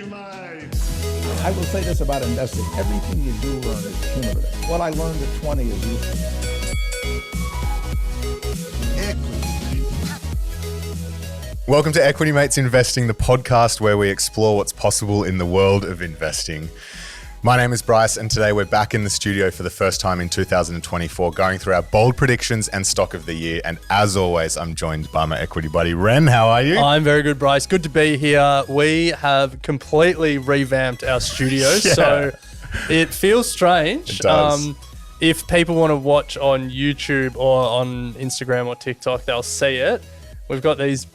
Equity Mate. I will say this about investing. Everything you do learn is cumulative. What I learned at 20 is useful. Equity. Welcome to Equity Mates Investing, the podcast where we explore what's possible in the world of investing. My name is Bryce, and today we're back in the studio for the first time in 2024, going through our bold predictions and stock of the year. And as always, I'm joined by my equity buddy, Ren. How are you? I'm very good, Bryce. Good to be here. We have completely revamped our studios, so it feels strange. It does. If people want to watch on YouTube or on Instagram or TikTok, they'll see it. We've got these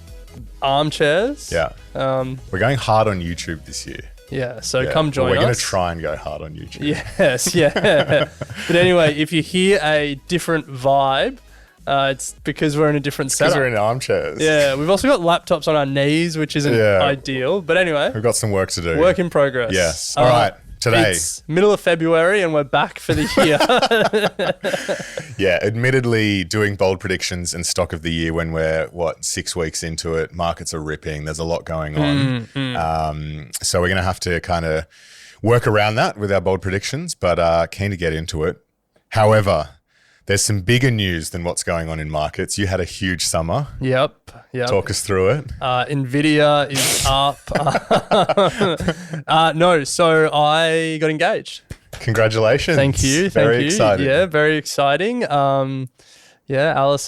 armchairs. Yeah. We're going hard on YouTube this year. Yeah, so come join us. We're going to try and go hard on YouTube. Yes, yeah. But anyway, if you hear a different vibe, it's because we're in a different setup. Because we're in armchairs. Yeah, we've also got laptops on our knees, which isn't ideal. But anyway. We've got some work to do. Work in progress. Yes. All right. Today. It's middle of February and we're back for the year. Yeah, admittedly doing bold predictions and stock of the year when we're, 6 weeks into it, markets are ripping, there's a lot going on. So we're going to have to kind of work around that with our bold predictions, but keen to get into it. However, there's some bigger news than what's going on in markets. You had a huge summer. Yep. Talk us through it. Nvidia is up. So I got engaged. Congratulations. Thank you. Very exciting. Yeah, very exciting. Alice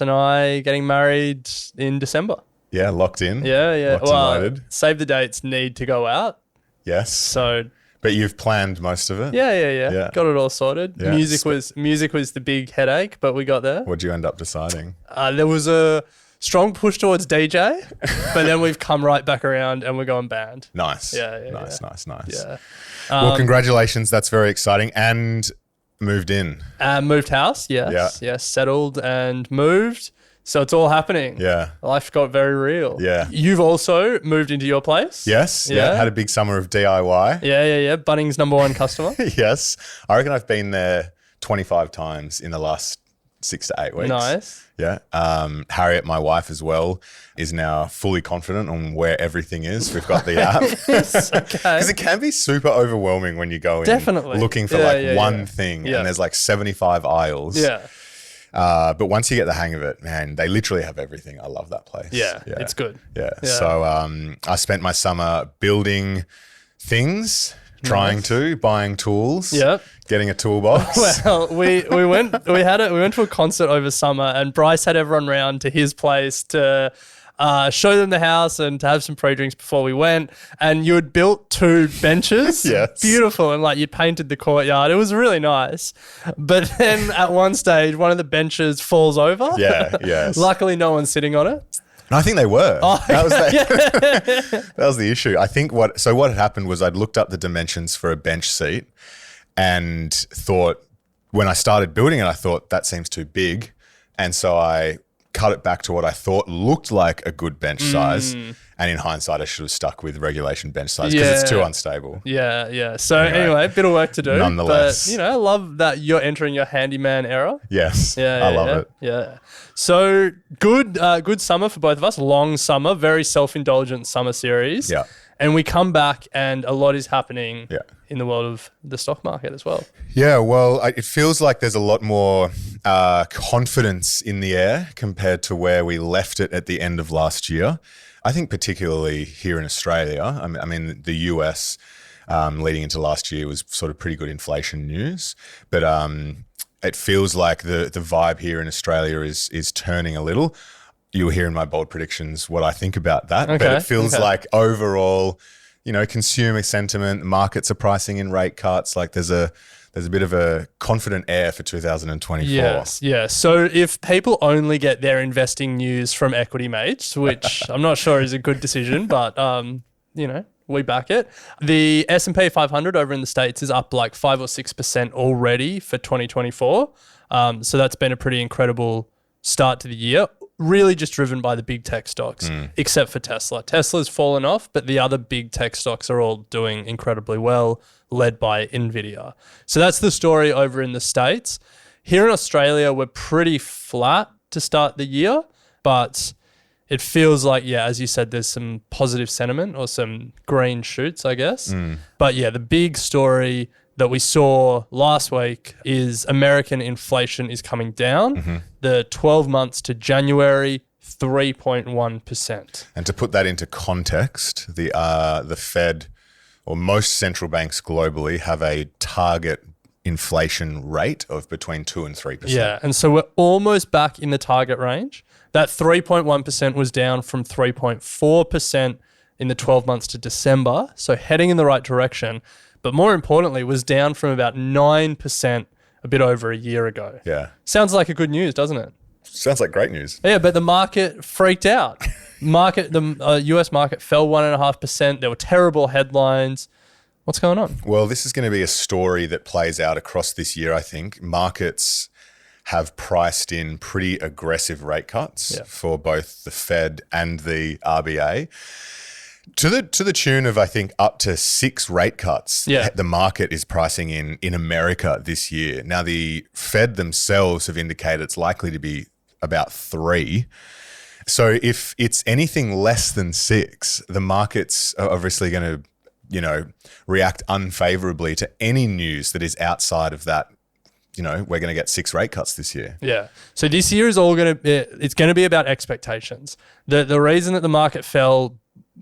and I getting married in December. Yeah, locked in. Yeah. Locked and loaded. Save the dates need to go out. Yes. So... But you've planned most of it? Yeah. Got it all sorted. Yeah. Music was the big headache, but we got there. What'd you end up deciding? There was a strong push towards DJ, but then we've come right back around and we're going band. Nice. Nice. Yeah. Well, congratulations. That's very exciting. And moved in. Moved house, yes. Yeah. Yes, settled and moved. So it's all happening. Yeah. Life got very real. Yeah. You've also moved into your place? Yes. Yeah. Had a big summer of DIY. Yeah. Bunnings #1 customer. Yes. I reckon I've been there 25 times in the last 6 to 8 weeks. Nice. Yeah. Harriet, my wife as well, is now fully confident on where everything is. We've got the app. Okay. Because it can be super overwhelming when you go in looking for one thing and there's like 75 aisles. Yeah. But once you get the hang of it, man, they literally have everything. I love that place. Yeah. It's good. Yeah. So I spent my summer building things, buying tools, getting a toolbox. Well, we went to a concert over summer and Bryce had everyone round to his place to show them the house and to have some pre-drinks before we went. And you had built 2 benches. Yes. Beautiful. And you painted the courtyard. It was really nice. But then at one stage, one of the benches falls over. Yeah, yes. Luckily, no one's sitting on it. And I think they were. Oh, that was the issue. I think what had happened was I'd looked up the dimensions for a bench seat and thought, when I started building it, I thought that seems too big. And so I cut it back to what I thought looked like a good bench size. And in hindsight, I should have stuck with regulation bench size because it's too unstable. Yeah. So anyway, a bit of work to do. Nonetheless. But, I love that you're entering your handyman era. Yes. I love it. Yeah. So good summer for both of us. Long summer, very self-indulgent summer series. Yeah. And we come back and a lot is happening in the world of the stock market as well. Yeah, well, it feels like there's a lot more confidence in the air compared to where we left it at the end of last year. I think particularly here in Australia, I mean the US leading into last year was sort of pretty good inflation news, but it feels like the vibe here in Australia is turning a little. You'll hear in my bold predictions what I think about that, but it feels like overall, consumer sentiment, markets are pricing in rate cuts. Like there's a bit of a confident air for 2024. Yes. So if people only get their investing news from Equity Mates, which I'm not sure is a good decision, but we back it. The S&P 500 over in the States is up like 5 or 6% already for 2024. So that's been a pretty incredible start to the year. Really just driven by the big tech stocks, except for Tesla. Tesla's fallen off, but the other big tech stocks are all doing incredibly well, led by Nvidia. So that's the story over in the States. Here in Australia, we're pretty flat to start the year, but it feels like, yeah, as you said, there's some positive sentiment or some green shoots, I guess. But yeah, the big story that we saw last week is American inflation is coming down. The 12 months to January, 3.1%. And to put that into context, the Fed or most central banks globally have a target inflation rate of between 2 and 3%. Yeah, and so we're almost back in the target range. That 3.1% was down from 3.4% in the 12 months to December, so heading in the right direction. But more importantly, was down from about 9% a bit over a year ago. Yeah. Sounds like a good news, doesn't it? Sounds like great news. Yeah, but the market freaked out. The US market fell 1.5%. There were terrible headlines. What's going on? Well, this is going to be a story that plays out across this year, I think. Markets have priced in pretty aggressive rate cuts for both the Fed and the RBA. To the tune of, I think, up to 6 rate cuts, the market is pricing in America this year. Now, the Fed themselves have indicated it's likely to be about 3. So if it's anything less than 6, the market's obviously going to, react unfavorably to any news that is outside of that. We're going to get 6 rate cuts this year. Yeah. So this year is it's going to be about expectations. The reason that the market fell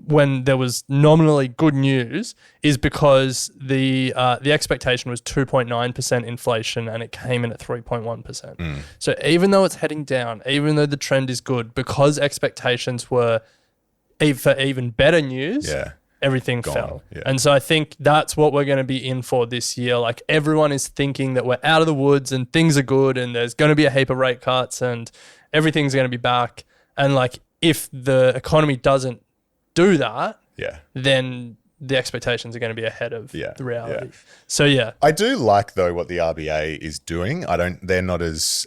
when there was nominally good news is because the expectation was 2.9% inflation and it came in at 3.1%. So even though it's heading down, even though the trend is good, because expectations were for even better news, everything fell. Yeah. And so I think that's what we're going to be in for this year. Like, everyone is thinking that we're out of the woods and things are good and there's going to be a heap of rate cuts and everything's going to be back. And like, if the economy doesn't do that, then the expectations are going to be ahead of the reality. So I do like, though, what the RBA is doing. They're not as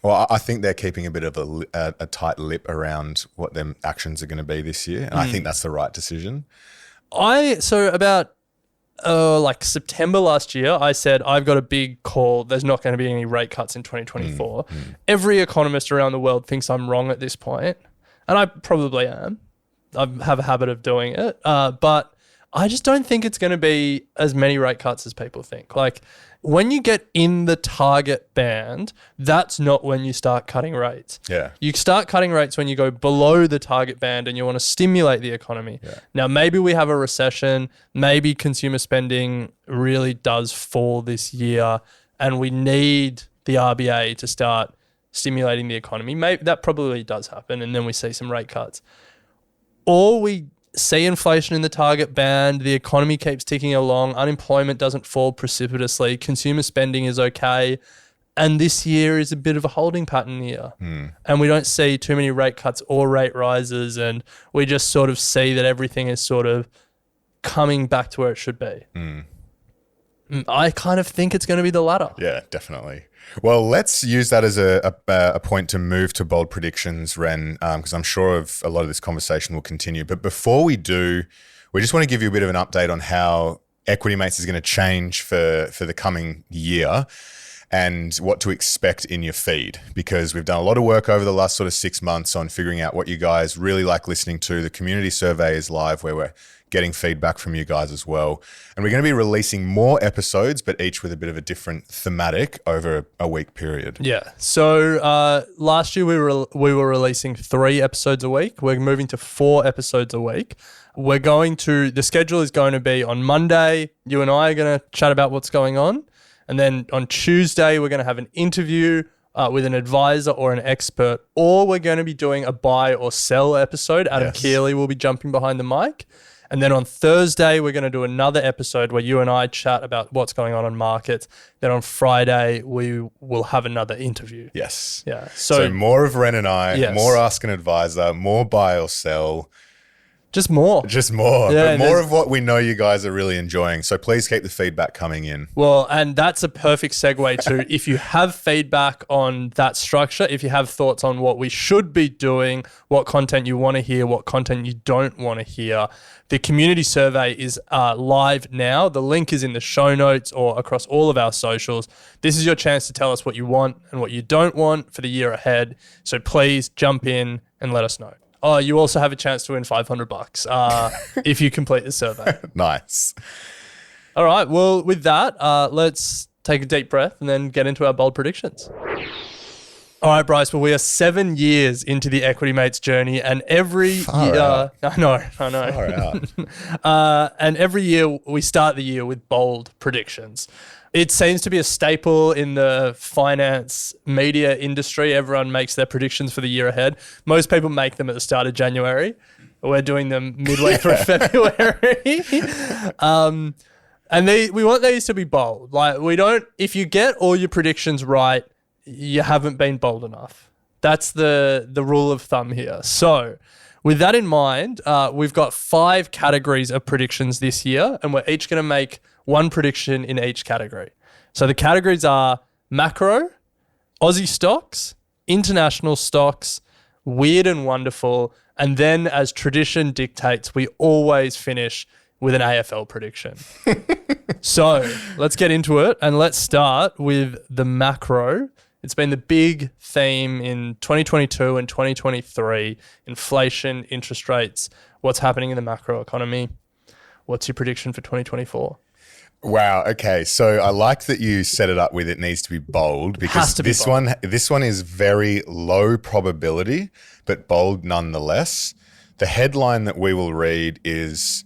I think they're keeping a bit of a tight lip around what their actions are going to be this year, and I think that's the right decision. So about like September last year, I said I've got a big call. There's not going to be any rate cuts in 2024. Every economist around the world thinks I'm wrong at this point, and I probably am. I have a habit of doing it, but I just don't think it's going to be as many rate cuts as people think. Like, when you get in the target band, that's not when you start cutting rates. Yeah. You start cutting rates when you go below the target band and you want to stimulate the economy. Yeah. Now, maybe we have a recession. Maybe consumer spending really does fall this year and we need the RBA to start stimulating the economy. Maybe that probably does happen, and then we see some rate cuts. Or we see inflation in the target band, the economy keeps ticking along, unemployment doesn't fall precipitously, consumer spending is okay, and this year is a bit of a holding pattern year. And we don't see too many rate cuts or rate rises, and we just sort of see that everything is sort of coming back to where it should be. I kind of think it's going to be the latter. Yeah, definitely. Well, let's use that as a point to move to bold predictions, Ren, because I'm sure a lot of this conversation will continue. But before we do, we just want to give you a bit of an update on how Equity Mates is going to change for the coming year and what to expect in your feed, because we've done a lot of work over the last sort of 6 months on figuring out what you guys really like listening to. The community survey is live, where we're getting feedback from you guys as well. And we're going to be releasing more episodes, but each with a bit of a different thematic over a week period. Yeah. So last year we were releasing 3 episodes a week. We're moving to 4 episodes a week. The schedule is going to be on Monday, you and I are going to chat about what's going on. And then on Tuesday, we're going to have an interview with an advisor or an expert, or we're going to be doing a buy or sell episode. Adam Keeley will be jumping behind the mic. And then on Thursday, we're going to do another episode where you and I chat about what's going on markets. Then on Friday, we will have another interview. Yes. Yeah. So more of Ren and I, more Ask an Advisor, more buy or sell. Just more. Just more, Yeah, but more there's- of what we know you guys are really enjoying. So please keep the feedback coming in. Well, and that's a perfect segue to if you have feedback on that structure, if you have thoughts on what we should be doing, what content you want to hear, what content you don't want to hear, the community survey is live now. The link is in the show notes or across all of our socials. This is your chance to tell us what you want and what you don't want for the year ahead. So please jump in and let us know. Oh, you also have a chance to win $500 if you complete the survey. Nice. All right. Well, with that, let's take a deep breath and then get into our bold predictions. All right, Bryce. Well, we are 7 years into the Equity Mates journey, and every year, out. I know. Far out. And every year we start the year with bold predictions. It seems to be a staple in the finance media industry. Everyone makes their predictions for the year ahead. Most people make them at the start of January. We're doing them midway through February. And we want these to be bold. Like, we don't, if you get all your predictions right, you haven't been bold enough. That's the rule of thumb here. So with that in mind, we've got 5 categories of predictions this year, and we're each going to make one prediction in each category. So the categories are macro, Aussie stocks, international stocks, weird and wonderful, and then as tradition dictates, we always finish with an AFL prediction. So let's get into it, and let's start with the macro. It's been the big theme in 2022 and 2023, inflation, interest rates, what's happening in the macro economy. What's your prediction for 2024? Wow. Okay. So I like that you set it up with it needs to be bold because Has to be this bold. this one is very low probability, but bold nonetheless. The headline that we will read is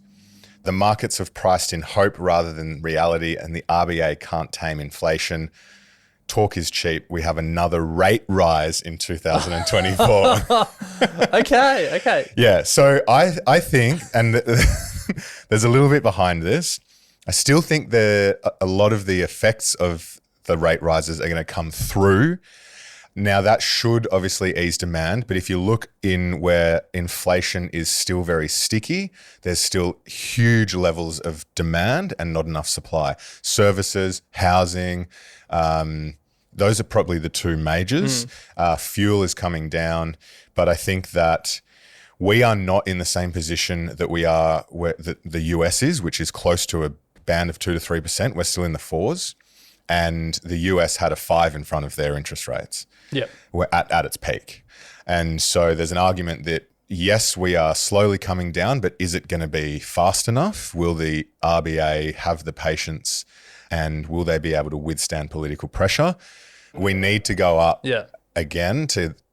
the markets have priced in hope rather than reality, and the RBA can't tame inflation. Talk is cheap. We have another rate rise in 2024. Okay. Yeah. So I think, and there's a little bit behind this. I still think a lot of the effects of the rate rises are going to come through. Now, that should obviously ease demand, but if you look in where inflation is still very sticky, there's still huge levels of demand and not enough supply. Services, housing, those are probably the 2 majors. Fuel is coming down, but I think that we are not in the same position that we are where the US is, which is close to a band of 2 to 3%. We're still in the 4s, and the US had a 5 in front of their interest rates. Yep. We're at its peak. And so there's an argument that, yes, we are slowly coming down, but is it going to be fast enough? Will the RBA have the patience, and will they be able to withstand political pressure? We need to go up again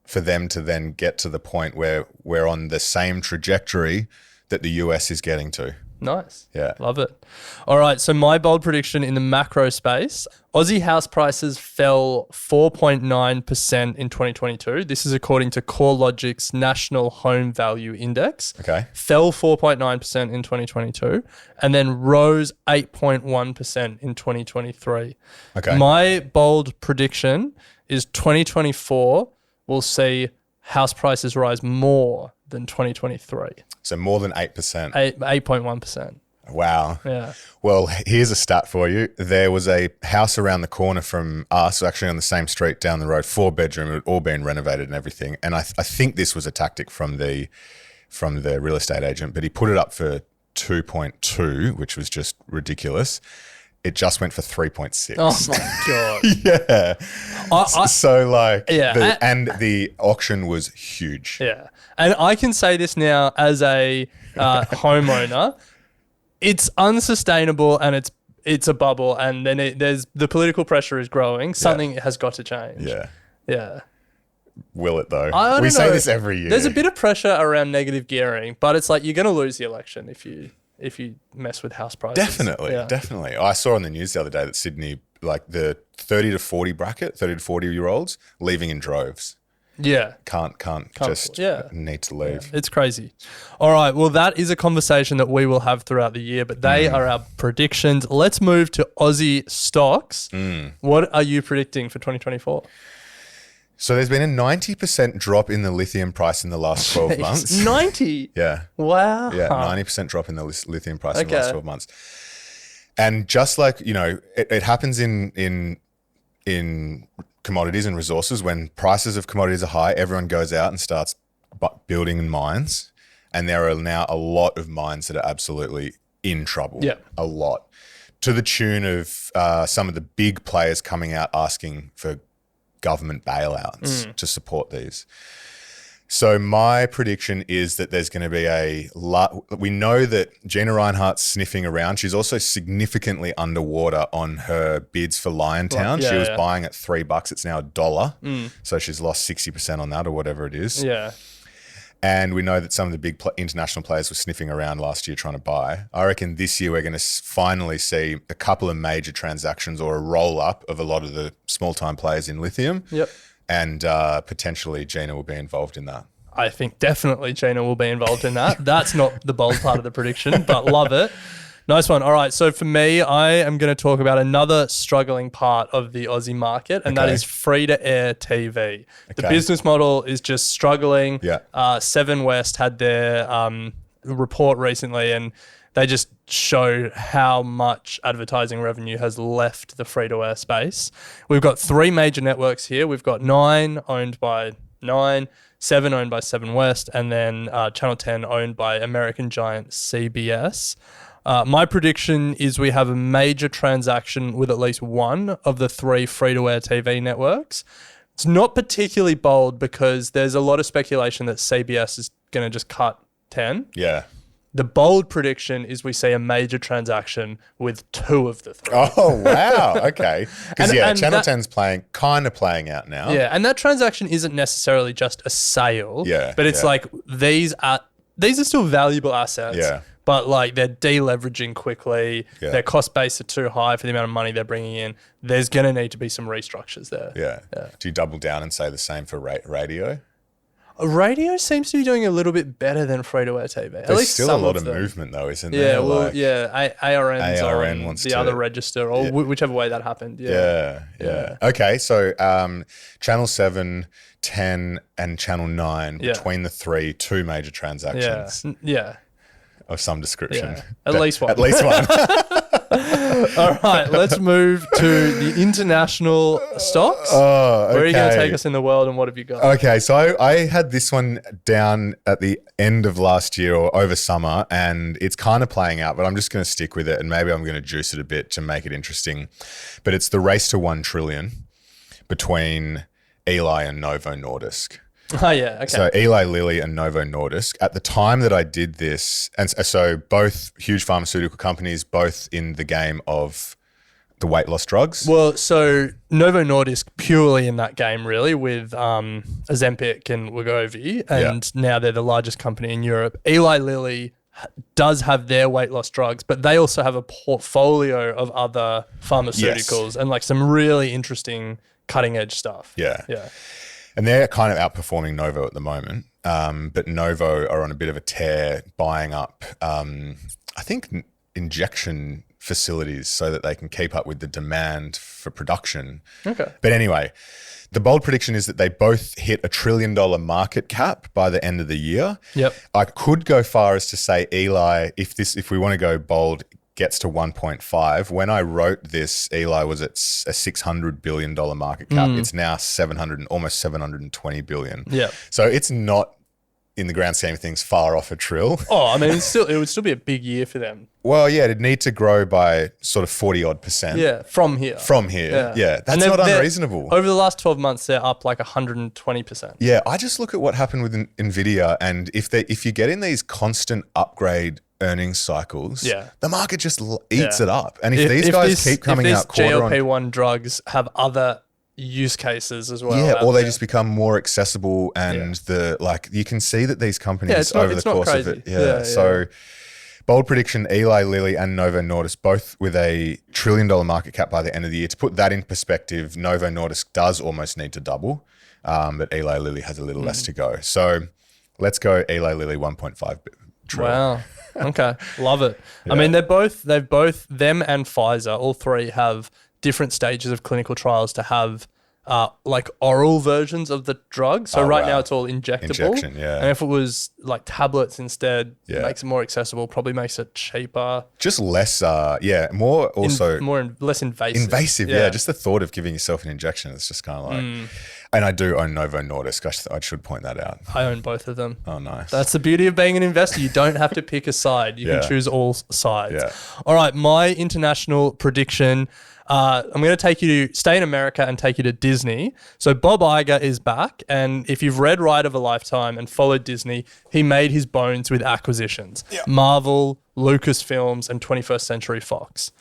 for them to then get to the point where we're on the same trajectory that the US is getting to. Nice. Yeah. Love it. All right. So my bold prediction in the macro space, Aussie house prices fell 4.9% in 2022. This is according to CoreLogic's National Home Value Index. Okay. Fell 4.9% in 2022 and then rose 8.1% in 2023. Okay. My bold prediction is 2024 will see house prices rise more than 2023. So more than 8%. 8.1%. Wow. Yeah. Well, here's a stat for you. There was a house around the corner from us, actually on the same street down the road, 4-bedroom. It had all been renovated and everything. And I think this was a tactic from the real estate agent, but he put it up for 2.2, which was just ridiculous. It just went for 3.6. Oh my God. Yeah. So like, Yeah. and the auction was huge. Yeah. And I can say this now as a homeowner, it's unsustainable and it's a bubble, and then there's the political pressure is growing. Something has got to change. Yeah. Yeah. Will it though? I don't We say know. this every year. There's a bit of pressure around negative gearing, but it's like you're going to lose the election if you mess with house prices. Definitely. I saw on the news the other day that Sydney, like the 30 to 40 bracket, 30 to 40-year-olds, leaving in droves. Yeah. Can't just need to leave. It's crazy. All right. Well, that is a conversation that we will have throughout the year, but they are our predictions. Let's move to Aussie stocks. What are you predicting for 2024? So there's been a 90% drop in the lithium price in the last 12 months. 90? Yeah. Wow. Yeah, 90% drop in the lithium price in the last 12 months. And just like, it happens in commodities and resources, when prices of commodities are high, everyone goes out and starts building mines. And there are now a lot of mines that are absolutely in trouble. Yeah. A lot. To the tune of some of the big players coming out asking for government bailouts to support these. So my prediction is that there's going to be we know that Gina Rinehart's sniffing around. She's also significantly underwater on her bids for Liontown. She was buying at $3. It's now $1. So she's lost 60% on that or whatever it is. Yeah. And we know that some of the big international players were sniffing around last year trying to buy. I reckon this year we're going to finally see a couple of major transactions or a roll-up of a lot of the small-time players in lithium. Yep. And potentially Gina will be involved in that. I think definitely Gina will be involved in that. That's not the bold part of the prediction, but love it. Nice one. All right. So for me, I am going to talk about another struggling part of the Aussie market, and that is free-to-air TV. The business model is just struggling. Yeah. Seven West had their report recently, and they just show how much advertising revenue has left the free-to-air space. We've got three major networks here. We've got Nine, owned by Nine, Seven, owned by Seven West, and then Channel 10, owned by American giant CBS. My prediction is we have a major transaction with at least one of the three free-to-air TV networks. It's not particularly bold because there's a lot of speculation that CBS is going to just cut 10. Yeah. The bold prediction is we see a major transaction with two of the three. Oh, wow. Okay. Because, Channel that, 10's kind of playing out now. Yeah, and that transaction isn't necessarily just a sale. Yeah. But it's like these are still valuable assets. Yeah. But like they're deleveraging quickly. Yeah. Their cost base are too high for the amount of money they're bringing in. There's going to need to be some restructures there. Yeah. Do you double down and say the same for radio? Radio seems to be doing a little bit better than free-to-air TV. At There's least still some a lot of of them. movement though, isn't there? Yeah, well, ARN's ARN on wants the to- other register or whichever way that happened. Yeah. Okay, so Channel 7, 10 and Channel 9, between the three, two major transactions Yeah. of some description. Yeah. At least one. At least one. All right, let's move to the international stocks. Oh, okay. Where are you going to take us in the world and what have you got? Okay, so I had this one down at the end of last year or over summer, and it's kind of playing out, but I'm just going to stick with it and maybe I'm going to juice it a bit to make it interesting. But it's the race to 1 trillion between Eli and Novo Nordisk. Oh, yeah, okay. So Eli Lilly and Novo Nordisk, at the time that I did this, and so both huge pharmaceutical companies, both in the game of the weight loss drugs. Well, so Novo Nordisk purely in that game really with Ozempic and Wegovy, and now they're the largest company in Europe. Eli Lilly does have their weight loss drugs, but they also have a portfolio of other pharmaceuticals and like some really interesting cutting edge stuff. Yeah. Yeah. And they're kind of outperforming Novo at the moment. But Novo are on a bit of a tear buying up, I think, injection facilities so that they can keep up with the demand for production. Okay. But anyway, the bold prediction is that they both hit $1 trillion market cap by the end of the year. Yep. I could go far as to say Eli, if we want to go bold, gets to 1.5. When I wrote this, Eli was at a $600 billion market cap. It's now almost 720 billion. Yeah. So it's not, in the grand scheme of things, far off a trill. Oh, I mean, it would still be a big year for them. Well, yeah, it'd need to grow by sort of 40 odd %. Yeah, from here. Yeah. That's not unreasonable. Over the last 12 months, they're up like 120%. Yeah, I just look at what happened with NVIDIA, and if you get in these constant upgrade earnings cycles, the market just eats it up. And if these guys keep coming out quarter on... GLP-1 drugs have other use cases as well. Yeah, or they just become more accessible and you can see that these companies over the course of it. So bold prediction, Eli Lilly and Novo Nordisk, both with a $1 trillion market cap by the end of the year. To put that in perspective, Novo Nordisk does almost need to double, but Eli Lilly has a little less to go. So let's go Eli Lilly 1.5 trillion. Wow. Okay. Love it. I mean, them and Pfizer, all three have different stages of clinical trials to have like oral versions of the drug. So right now wow. it's all injectable. Injection, yeah. And if it was like tablets instead, Yeah. it makes it more accessible, probably makes it cheaper. Just less, more also Less invasive. invasive. Yeah. Just the thought of giving yourself an injection, it's just kind of like, and I do own Novo Nordisk. I should point that out. I own both of them. Oh, nice. That's the beauty of being an investor. You don't have to pick a side. You Yeah. can choose all sides. Yeah. All right, my international prediction. I'm going to take you to stay in America and take you to Disney. So Bob Iger is back. And if you've read Ride of a Lifetime and followed Disney, he made his bones with acquisitions. Yeah. Marvel, Lucasfilms, and 21st Century Fox.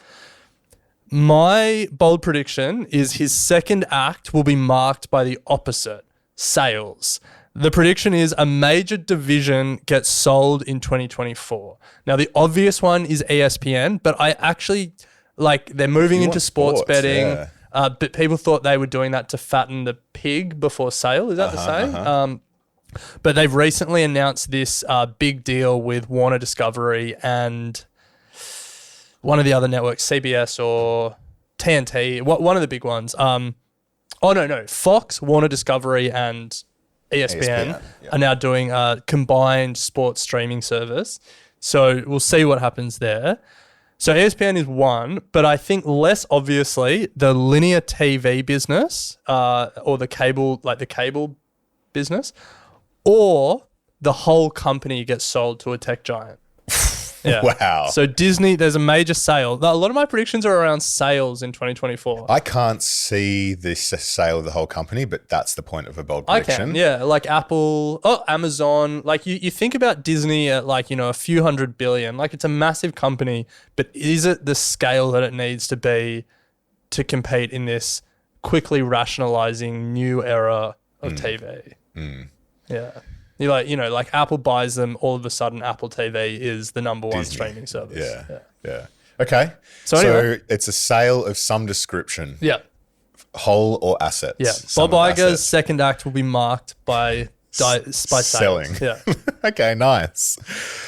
My bold prediction is his second act will be marked by the opposite, sales. The prediction is a major division gets sold in 2024. Now, the obvious one is ESPN, but I actually, they're moving into want sports betting. yeah. But people thought they were doing that to fatten the pig before sale. Is that the same? But they've recently announced this big deal with Warner Discovery and one of the other networks, CBS or TNT, one of the big ones. Fox, Warner Discovery, and ESPN yeah. are now doing a combined sports streaming service. So we'll see what happens there. So ESPN is one, but I think less obviously the linear TV business or the cable business, or the whole company gets sold to a tech giant. Yeah. Wow. So Disney, there's a major sale. A lot of my predictions are around sales in 2024. I can't see this sale of the whole company, but that's the point of a bold I prediction. can, yeah. Like Apple, Amazon. Like you think about Disney at a few $100 billion. Like it's a massive company, but is it the scale that it needs to be to compete in this quickly rationalizing new era of TV? Yeah. You're like Apple buys them, all of a sudden Apple TV is the number one Disney. streaming service. Yeah. Okay. So anyway. It's a sale of some description. Yeah. Whole or assets. Yeah. Some Bob of Iger's assets. second act will be marked by sales. Selling. Yeah. Okay, nice.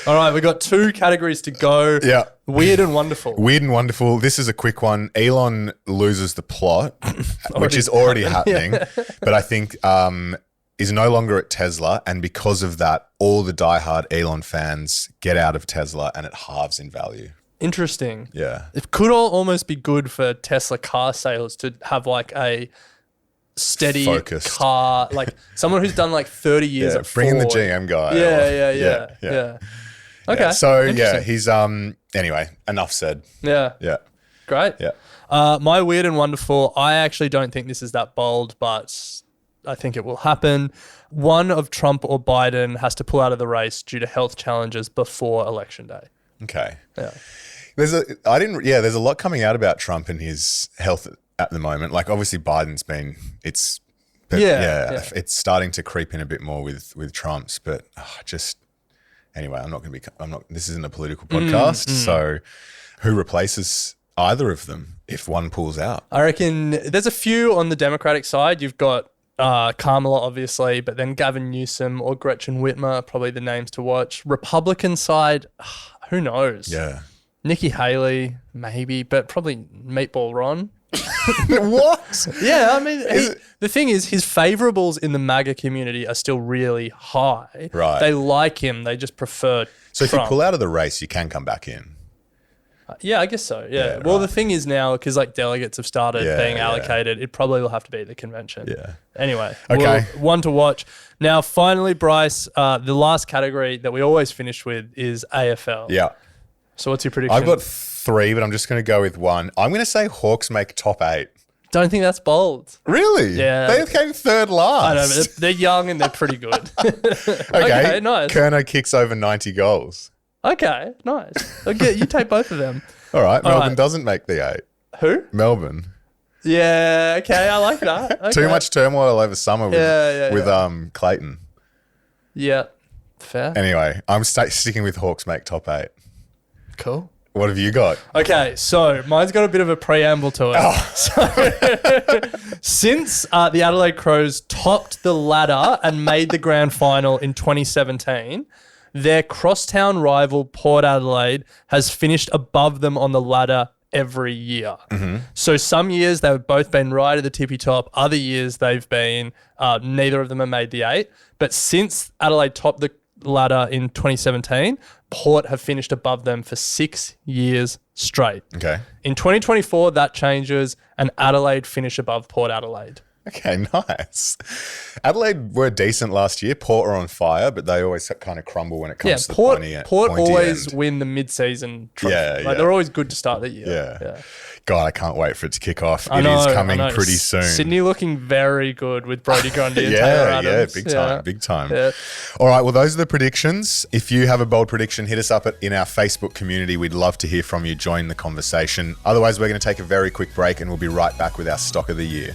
All right, we've got 2 categories to go. Yeah. Weird and wonderful. Weird and wonderful. This is a quick one. Elon loses the plot, which is already happening. But I think is no longer at Tesla. And because of that, all the diehard Elon fans get out of Tesla and it halves in value. Interesting. Yeah. It could almost be good for Tesla car sales to have like a steady Focused. car, like someone who's done like 30 years at Bring in the Ford. GM guy. Yeah. Okay. Yeah. So Interesting. he's anyway, enough said. Yeah. Yeah. Great. Yeah. My weird and wonderful, I actually don't think this is that bold, but I think it will happen. One of Trump or Biden has to pull out of the race due to health challenges before Election Day. Okay. Yeah. There's a lot coming out about Trump and his health at the moment. Like obviously Biden's been, it's starting to creep in a bit more with Trump's, but anyway, this isn't a political podcast. So who replaces either of them if one pulls out? I reckon there's a few on the Democratic side. You've got Kamala, obviously, but then Gavin Newsom or Gretchen Whitmer are probably the names to watch. Republican side, who knows? Yeah. Nikki Haley, maybe, but probably Meatball Ron. What? Yeah, I mean, the thing is, his favourables in the MAGA community are still really high. Right. They like him. They just prefer So if Trump. you pull out of the race, you can come back in. Yeah, I guess so. Yeah. Yeah, Well, right. the thing is now, because like delegates have started being allocated, it probably will have to be the convention. Yeah. Anyway, Okay. one to watch. Now, finally, Bryce, the last category that we always finish with is AFL. Yeah. So what's your prediction? I've got 3, but I'm just going to go with one. I'm going to say Hawks make top 8. Don't think that's bold. Really? Yeah. They came third last. I know, but they're young and they're pretty good. Okay, nice. Kerno kicks over 90 goals. Okay, nice. Okay, you take both of them. All right. All Melbourne right. doesn't make the 8. Who? Melbourne. Yeah, okay, I like that. Okay. Too much turmoil over summer with Clayton. Yeah, fair. Anyway, I'm sticking with Hawks make top 8. Cool. What have you got? Okay, so mine's got a bit of a preamble to it. So, since the Adelaide Crows topped the ladder and made the grand final in 2017, their crosstown rival Port Adelaide has finished above them on the ladder every year. So some years they've both been right at the tippy top. Other years they've been, neither of them have made the 8. But since Adelaide topped the ladder in 2017, Port have finished above them for 6 years straight. Okay. In 2024, that changes and Adelaide finish above Port Adelaide. Okay, nice. Adelaide were decent last year. Port are on fire, but they always kind of crumble when it comes to the pointy Port always end. win the mid-season trophy. Yeah. They're always good to start the year. Yeah. God, I can't wait for it to kick off. I It know, is coming I know. pretty soon. Sydney looking very good with Brodie Grundy and Taylor Adams. Big time. Yeah. All right, well, those are the predictions. If you have a bold prediction, hit us up in our Facebook community. We'd love to hear from you. Join the conversation. Otherwise, we're going to take a very quick break and we'll be right back with our stock of the year.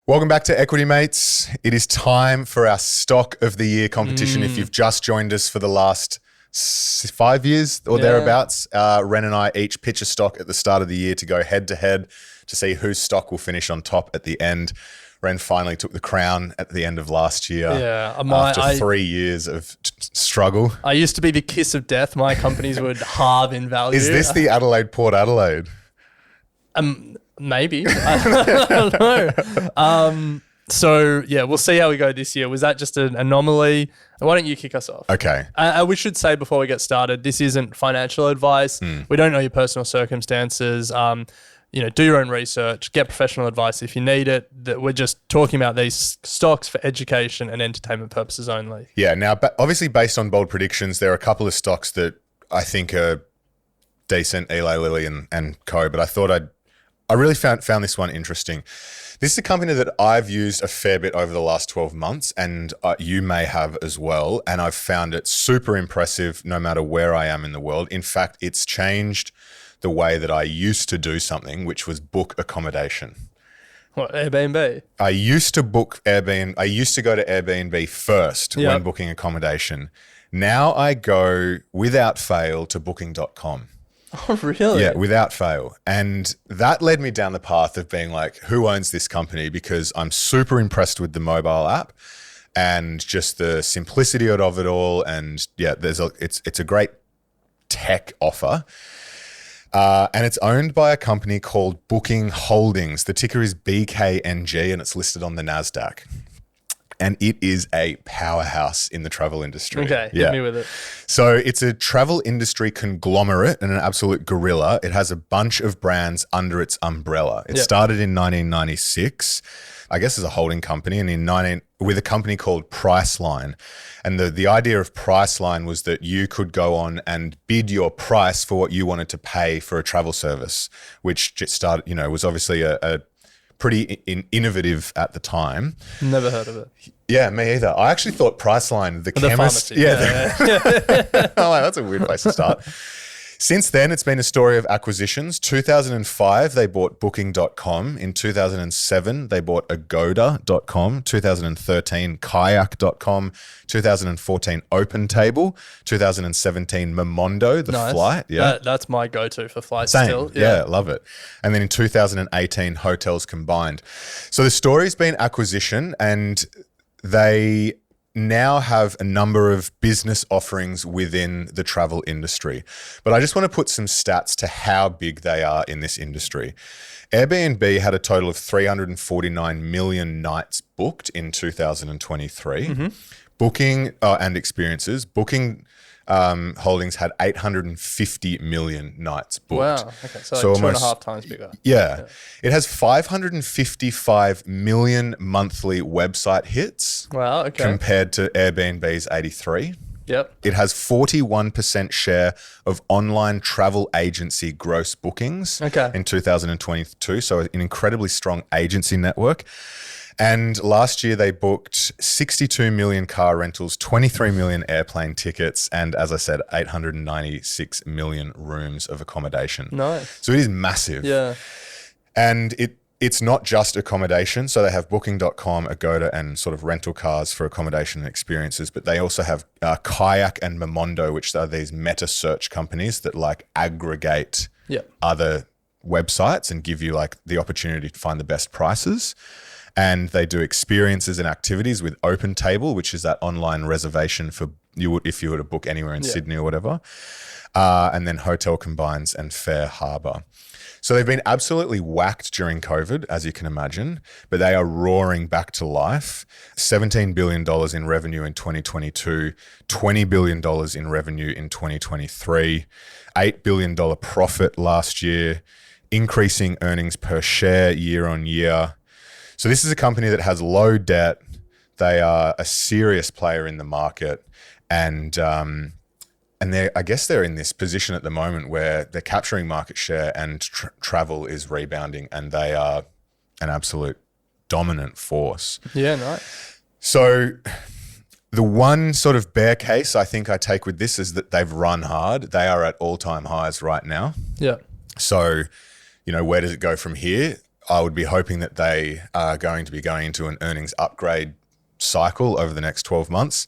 Welcome back to Equity Mates. It is time for our stock of the year competition. If you've just joined us for the last 5 years or thereabouts, Ren and I each pitch a stock at the start of the year to go head to head to see whose stock will finish on top at the end. Ren finally took the crown at the end of last year after 3 years of struggle. I used to be the kiss of death. My companies would halve in value. Is this the Adelaide Port Adelaide? Maybe. I don't know. So, yeah, we'll see how we go this year. Was that just an anomaly? Why don't you kick us off? Okay. We should say before we get started, this isn't financial advice. We don't know your personal circumstances. Do your own research, get professional advice if you need it. That we're just talking about these stocks for education and entertainment purposes only. Yeah. Now, obviously, based on bold predictions, there are a couple of stocks that I think are decent, Eli Lilly and co. But I thought I really found this one interesting. This is a company that I've used a fair bit over the last 12 months, and you may have as well. And I've found it super impressive no matter where I am in the world. In fact, it's changed the way that I used to do something, which was book accommodation. What, Airbnb? I used to book Airbnb. I used to go to Airbnb first when booking accommodation. Now I go without fail to booking.com. Oh, really? Yeah, without fail. And that led me down the path of being like, who owns this company? Because I'm super impressed with the mobile app and just the simplicity of it all. And yeah, it's a great tech offer. And it's owned by a company called Booking Holdings. The ticker is BKNG and it's listed on the NASDAQ. And it is a powerhouse in the travel industry. Okay, hit me with it. So it's a travel industry conglomerate and an absolute gorilla. It has a bunch of brands under its umbrella. It started in 1996, I guess as a holding company, and with a company called Priceline. And the idea of Priceline was that you could go on and bid your price for what you wanted to pay for a travel service, which just started, was obviously a pretty innovative at the time. Never heard of it. Yeah, me either. I actually thought Priceline, the chemist. Pharmacy. Yeah. Oh, wow, that's a weird place to start. Since then, it's been a story of acquisitions. 2005, they bought Booking.com. In 2007, they bought Agoda.com. 2013, Kayak.com. 2014, OpenTable. 2017, Momondo, the flight. Yeah, that's my go-to for flights. Same. Still. Yeah, love it. And then in 2018, Hotels Combined. So the story's been acquisition, and they now have a number of business offerings within the travel industry. But I just want to put some stats to how big they are in this industry. Airbnb had a total of 349 million nights booked in 2023. Booking and experiences. Booking Holdings had 850 million nights booked. Wow. Okay. So like 2.5 times bigger. Yeah. It has 555 million monthly website hits. Wow. Okay. Compared to Airbnb's 83. Yep. It has 41% share of online travel agency gross bookings in 2022. So an incredibly strong agency network. And last year they booked 62 million car rentals, 23 million airplane tickets, and as I said, 896 million rooms of accommodation. Nice. So it is massive. Yeah. And it's not just accommodation. So they have Booking.com, Agoda, and sort of rental cars for accommodation and experiences. But they also have Kayak and Momondo, which are these meta search companies that like aggregate other websites and give you like the opportunity to find the best prices. And they do experiences and activities with OpenTable, which is that online reservation for you if you were to book anywhere in Sydney or whatever. And then Hotel Combines and Fair Harbour. So they've been absolutely whacked during COVID, as you can imagine, but they are roaring back to life. $17 billion in revenue in 2022, $20 billion in revenue in 2023, $8 billion profit last year, increasing earnings per share year on year. So this is a company that has low debt. They are a serious player in the market, and I guess they're in this position at the moment where they're capturing market share and travel is rebounding, and they are an absolute dominant force. Yeah, nice. So the one sort of bear case I think I take with this is that they've run hard. They are at all-time highs right now. Yeah. So, where does it go from here? I would be hoping that they are going to be going into an earnings upgrade cycle over the next 12 months.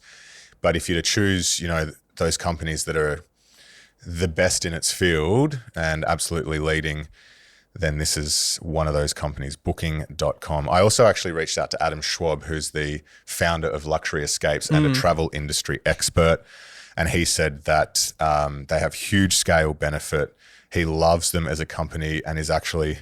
But if you're to choose, those companies that are the best in its field and absolutely leading, then this is one of those companies, Booking.com. I also actually reached out to Adam Schwab, who's the founder of Luxury Escapes and a travel industry expert. And he said that they have huge scale benefit. He loves them as a company and is actually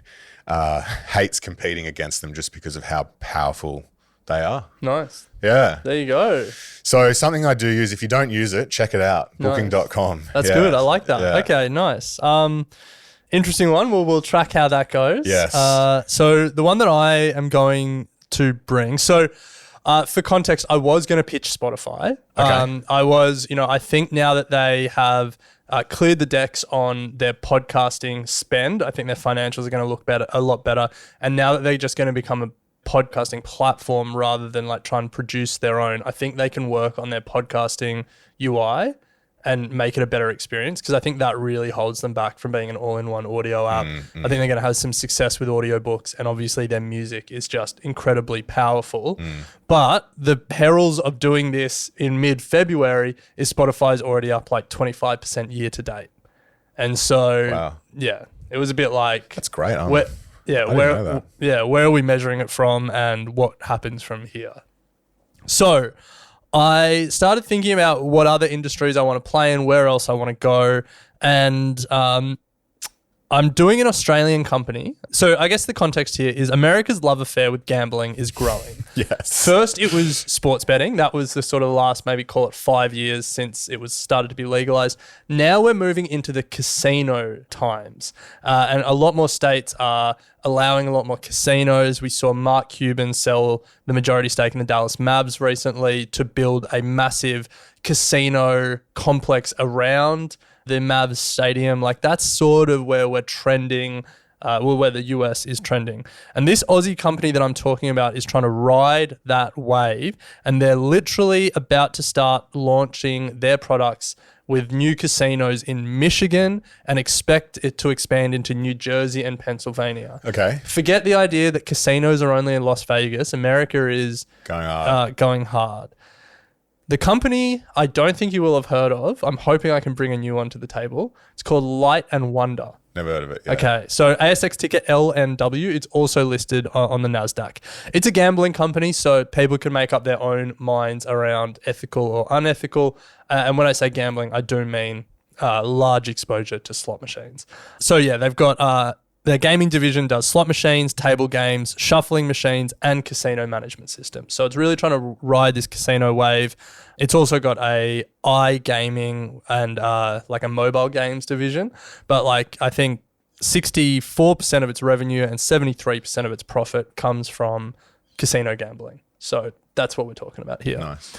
hates competing against them just because of how powerful they are. Nice. Yeah. There you go. So something I do use, if you don't use it, check it out. Nice. Booking.com. That's good. I like that. Yeah. Okay, nice. Interesting one. We'll track how that goes. Yes. So the one that I am going to bring. So for context, I was going to pitch Spotify. Okay. I think now that they have cleared the decks on their podcasting spend, I think their financials are going to look a lot better. And now that they're just going to become a podcasting platform rather than like try and produce their own, I think they can work on their podcasting UI and make it a better experience, because I think that really holds them back from being an all-in-one audio app. I think they're going to have some success with audiobooks, and obviously their music is just incredibly powerful. But the perils of doing this in mid-February is Spotify's already up like 25% year to date. And so, yeah, it was a bit like... That's great. Where are we measuring it from and what happens from here? So I started thinking about what other industries I want to play in, where else I want to go. And I'm doing an Australian company. So I guess the context here is America's love affair with gambling is growing. Yes. First, it was sports betting. That was the sort of last, maybe call it 5 years since it was started to be legalized. Now we're moving into the casino times. And a lot more states are allowing a lot more casinos. We saw Mark Cuban sell the majority stake in the Dallas Mavs recently to build a massive casino complex around the Mavs stadium. Like, that's sort of where we're trending, where the US is trending. And this Aussie company that I'm talking about is trying to ride that wave, and they're literally about to start launching their products with new casinos in Michigan and expect it to expand into New Jersey and Pennsylvania. Okay. Forget the idea that casinos are only in Las Vegas. America is going hard. The company I don't think you will have heard of. I'm hoping I can bring a new one to the table. It's called Light and Wonder. Never heard of it. Yeah. Okay, so ASX ticker LNW. It's also listed on the NASDAQ. It's a gambling company, so people can make up their own minds around ethical or unethical. And when I say gambling, I do mean large exposure to slot machines. So yeah, they've got... their gaming division does slot machines, table games, shuffling machines, and casino management systems. So it's really trying to ride this casino wave. It's also got a iGaming and like a mobile games division. But like, I think 64% of its revenue and 73% of its profit comes from casino gambling. So that's what we're talking about here. Nice.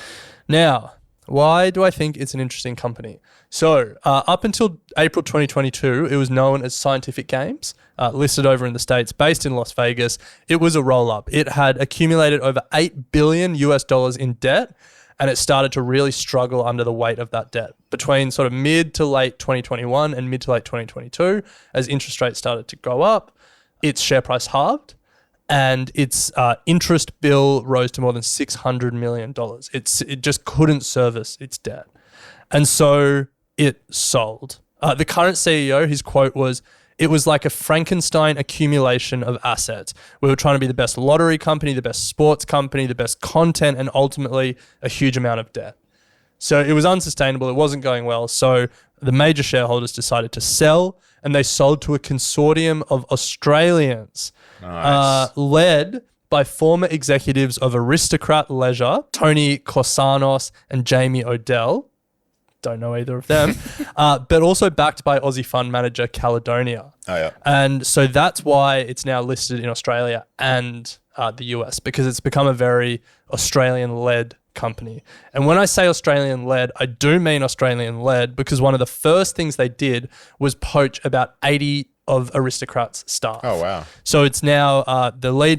Now, why do I think it's an interesting company? So up until April 2022, it was known as Scientific Games, listed over in the States, based in Las Vegas. It was a roll-up. It had accumulated over $8 billion in debt, and it started to really struggle under the weight of that debt between sort of mid to late 2021 and mid to late 2022. As interest rates started to go up, its share price halved, and its interest bill rose to more than $600 million. It just couldn't service its debt. And so it sold. The current CEO, his quote was, It was like a Frankenstein accumulation of assets. We were trying to be the best lottery company, the best sports company, the best content, and ultimately a huge amount of debt. So it was unsustainable. It wasn't going well. So the major shareholders decided to sell, and they sold to a consortium of Australians, led by former executives of Aristocrat Leisure, Tony Korsanos and Jamie Odell. Don't know either of them, but also backed by Aussie fund manager Caledonia. Oh, yeah. And so that's why it's now listed in Australia and the US, because it's become a very Australian-led company. And when I say Australian-led, I do mean Australian-led because one of the first things they did was poach about 80 of Aristocrat's staff. Oh, wow. So it's now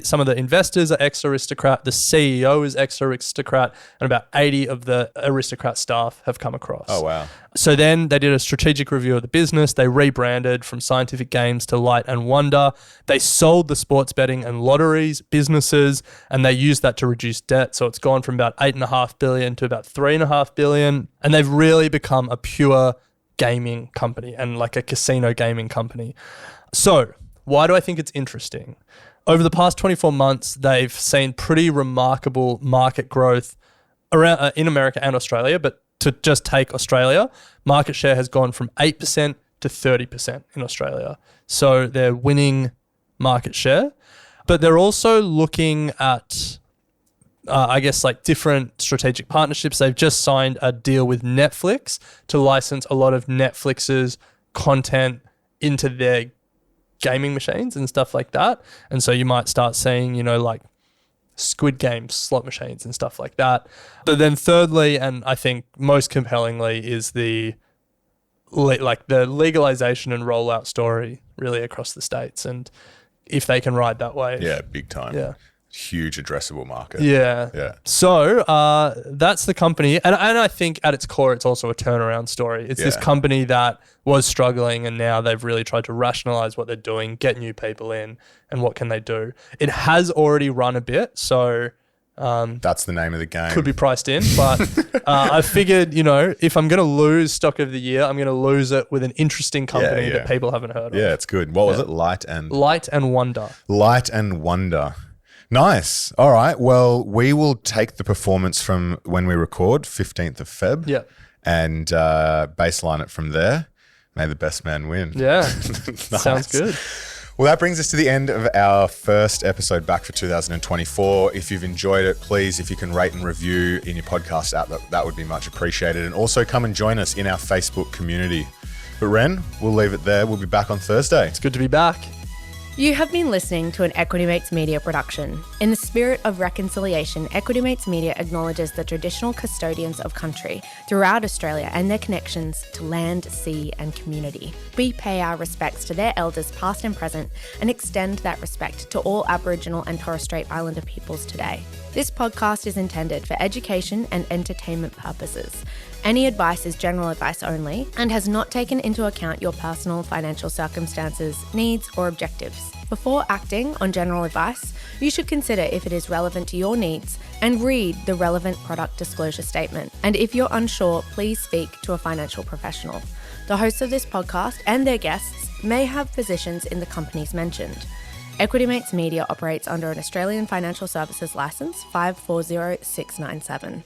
some of the investors are ex-Aristocrat, the CEO is ex-Aristocrat, and about 80 of the Aristocrat staff have come across. Oh, wow. So then they did a strategic review of the business. They rebranded from Scientific Games to Light and Wonder. They sold the sports betting and lotteries businesses, and they used that to reduce debt. So it's gone from about $8.5 billion to about $3.5 billion. And they've really become a pure gaming company and like a casino gaming company. So why do I think it's interesting? Over the past 24 months, they've seen pretty remarkable market growth around in America and Australia, but to just take Australia, market share has gone from 8% to 30% in Australia. So they're winning market share, but they're also looking at like different strategic partnerships. They've just signed a deal with Netflix to license a lot of Netflix's content into their gaming machines and stuff like that. And so you might start seeing, like Squid Game slot machines and stuff like that. But then thirdly, and I think most compellingly, is the legalization and rollout story really across the states. And if they can ride that wave. Yeah, big time. Yeah. Huge addressable market. Yeah. So that's the company. And I think at its core, it's also a turnaround story. It's this company that was struggling and now they've really tried to rationalize what they're doing, get new people in, and what can they do. It has already run a bit. So that's the name of the game. Could be priced in. But I figured, if I'm going to lose stock of the year, I'm going to lose it with an interesting company that people haven't heard of. Yeah, it's good. What was it? Light and Wonder. Light and Wonder. Nice. All right. Well, we will take the performance from when we record, 15th of Feb. Yeah. And baseline it from there. May the best man win. Yeah. Nice. Sounds good. Well, that brings us to the end of our first episode back for 2024. If you've enjoyed it, please, if you can rate and review in your podcast app, that would be much appreciated. And also come and join us in our Facebook community. But Ren, we'll leave it there. We'll be back on Thursday. It's good to be back. You have been listening to an Equity Mates Media production. In the spirit of reconciliation, Equity Mates Media acknowledges the traditional custodians of country throughout Australia and their connections to land, sea and community. We pay our respects to their elders past and present and extend that respect to all Aboriginal and Torres Strait Islander peoples today. This podcast is intended for education and entertainment purposes. Any advice is general advice only and has not taken into account your personal financial circumstances, needs, or objectives. Before acting on general advice, you should consider if it is relevant to your needs and read the relevant product disclosure statement. And if you're unsure, please speak to a financial professional. The hosts of this podcast and their guests may have positions in the companies mentioned. Equity Mates Media operates under an Australian Financial Services Licence 540697.